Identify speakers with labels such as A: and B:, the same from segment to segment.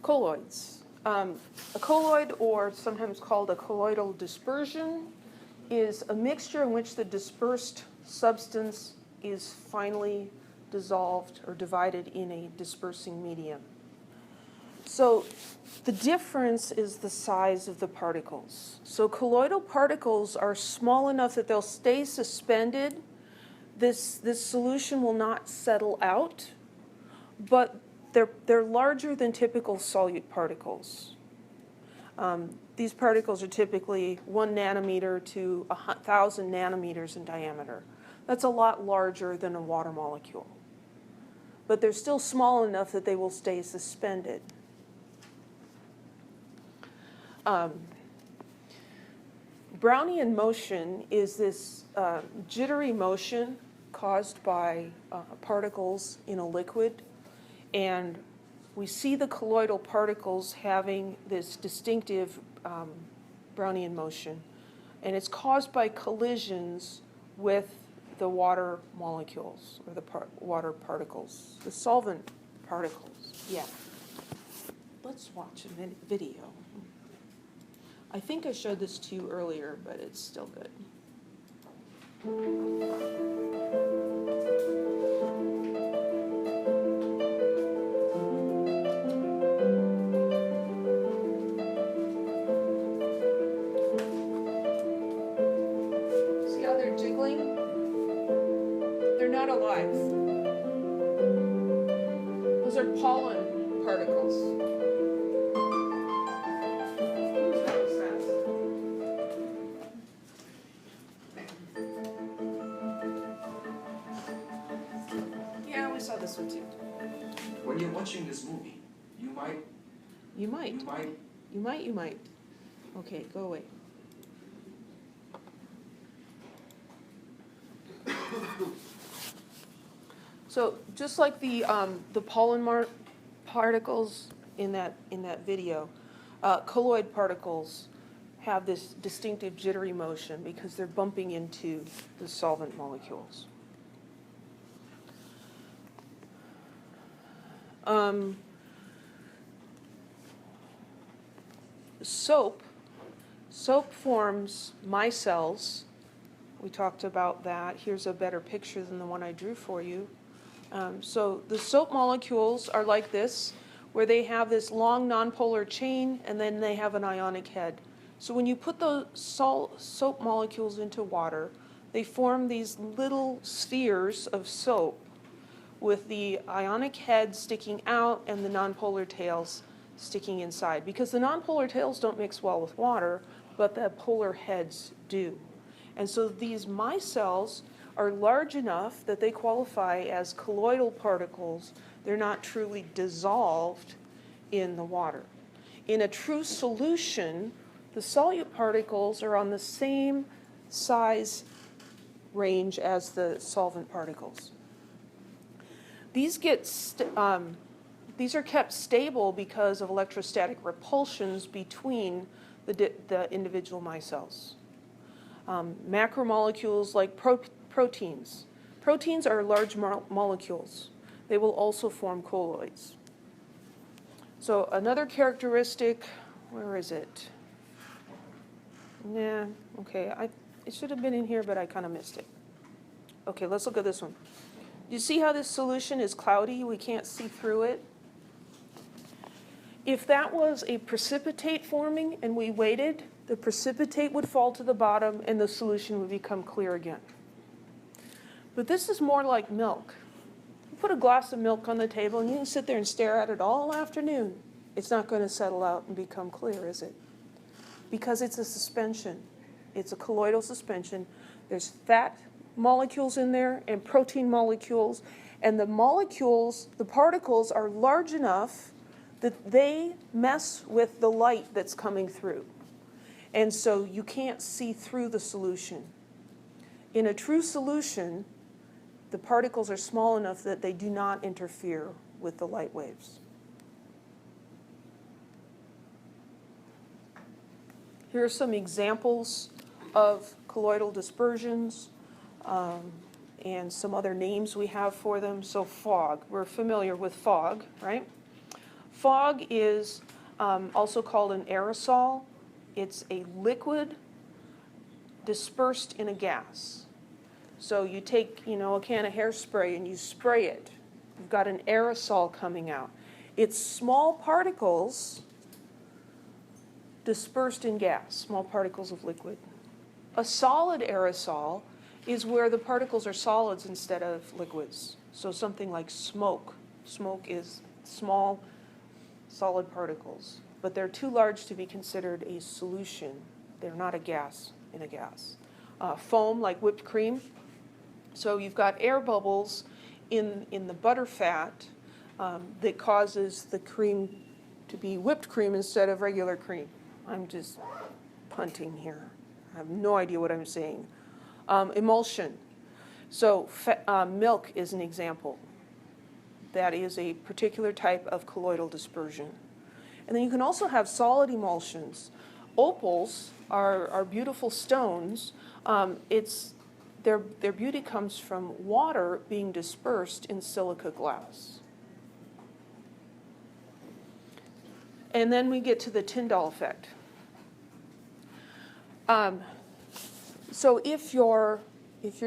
A: Colloids. A colloid, or sometimes called a colloidal dispersion, is a mixture in which the dispersed substance is finally dissolved or divided in a dispersing medium. So the difference is the size of the particles. So colloidal particles are small enough that they'll stay suspended. This solution will not settle out, but they're larger than typical solute particles. These particles are typically 1 nanometer to 1,000 nanometers in diameter. That's a lot larger than a water molecule. But they're still small enough that they will stay suspended. Brownian motion is this jittery motion caused by particles in a liquid. And we see the colloidal particles having this distinctive Brownian motion. And it's caused by collisions with the water molecules, or the water particles, the solvent particles. Yeah. Let's watch a video. I think I showed this to you earlier, but it's still good. See how they're jiggling? They're not alive. Those are pollen particles. This one too.
B: When you're watching this movie, you might.
A: You might. Okay, go away. So just like the pollen particles in that video, colloid particles have this distinctive jittery motion because they're bumping into the solvent molecules. Soap forms micelles. We talked about that. Here's a better picture than the one I drew for you. So the soap molecules are like this, where they have this long nonpolar chain, and then they have an ionic head. So when you put those soap molecules into water, they form these little spheres of soap with the ionic head sticking out and the nonpolar tails sticking inside. Because the nonpolar tails don't mix well with water, but the polar heads do. And so these micelles are large enough that they qualify as colloidal particles. They're not truly dissolved in the water. In a true solution, the solute particles are on the same size range as the solvent particles. These are kept stable because of electrostatic repulsions between the individual micelles. Macromolecules like proteins. Proteins are large molecules. They will also form colloids. So another characteristic, where is it? Nah, okay, it should have been in here, but I kind of missed it. Okay, let's look at this one. You see how this solution is cloudy? We can't see through it. If that was a precipitate forming and we waited, the precipitate would fall to the bottom and the solution would become clear again. But this is more like milk. You put a glass of milk on the table and you can sit there and stare at it all afternoon. It's not going to settle out and become clear, is it? Because it's a suspension. It's a colloidal suspension. There's fat molecules in there and protein molecules, and the molecules, the particles, are large enough that they mess with the light that's coming through. And so you can't see through the solution. In a true solution, the particles are small enough that they do not interfere with the light waves. Here are some examples of colloidal dispersions. And some other names we have for them. So fog, we're familiar with fog, right? fog is also called an aerosol. It's a liquid dispersed in a gas. So you take, a can of hairspray and you spray it. You've got an aerosol coming out. It's small particles dispersed in gas, small particles of liquid. A solid aerosol is where the particles are solids instead of liquids. So something like smoke. Smoke is small, solid particles, but they're too large to be considered a solution. They're not a gas in a gas. Foam, like whipped cream. So you've got air bubbles in the butter fat that causes the cream to be whipped cream instead of regular cream. I'm just punting here. I have no idea what I'm saying. Emulsion. So milk is an example. That is a particular type of colloidal dispersion. And then you can also have solid emulsions. Opals are beautiful stones. Their beauty comes from water being dispersed in silica glass. And then we get to the Tyndall effect. So if your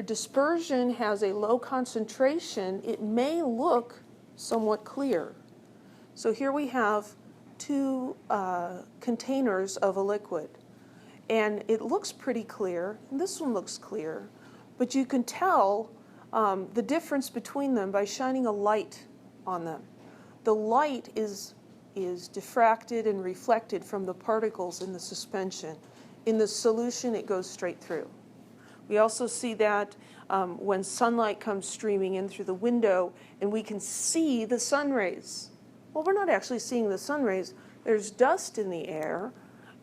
A: dispersion has a low concentration, it may look somewhat clear. So here we have two containers of a liquid, and it looks pretty clear, and this one looks clear, but you can tell the difference between them by shining a light on them. The light is diffracted and reflected from the particles in the suspension. In the solution, it goes straight through. We also see that when sunlight comes streaming in through the window and we can see the sun rays. Well, we're not actually seeing the sun rays. There's dust in the air,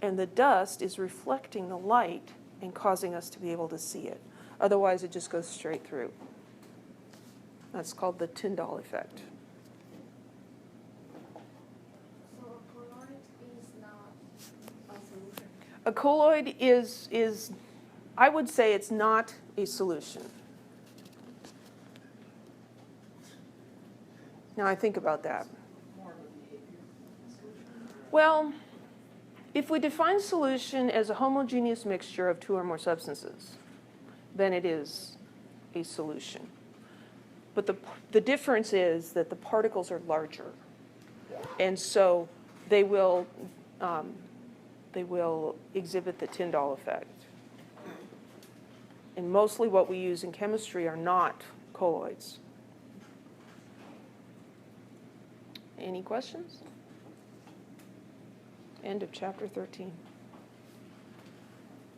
A: and the dust is reflecting the light and causing us to be able to see it. Otherwise, it just goes straight through. That's called the Tyndall effect.
C: So a colloid is not a solution?
A: A colloid is I would say it's not a solution. Now I think about that. Well, if we define solution as a homogeneous mixture of two or more substances, then it is a solution. But the difference is that the particles are larger, and so they will exhibit the Tyndall effect. And mostly what we use in chemistry are not colloids. Any questions? End of chapter 13.